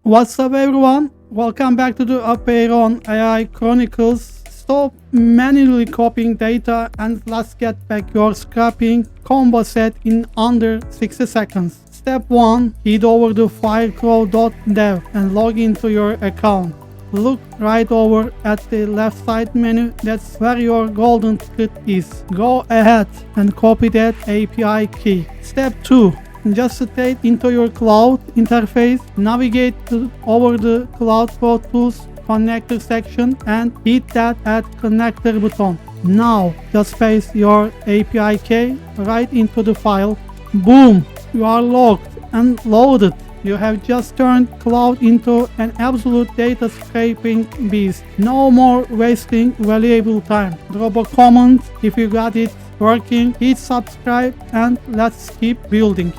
What's up everyone? Welcome back to the Aperion AI Chronicles. Stop manually copying data and let's get back your scrapping combo set in under 60 seconds. Step 1. Head over to firecrawl.dev and log into your account. Look right over at the left side menu, that's where your golden ticket is. Go ahead and copy that API key. Step 2. Just straight into your cloud interface, navigate over the Claude Code tools connector section and hit that add connector button. Now just paste your API key right into the file. Boom! You are logged and loaded. You have just turned Claude into an absolute data scraping beast. No more wasting valuable time. Drop a comment if you got it working, hit subscribe and let's keep building.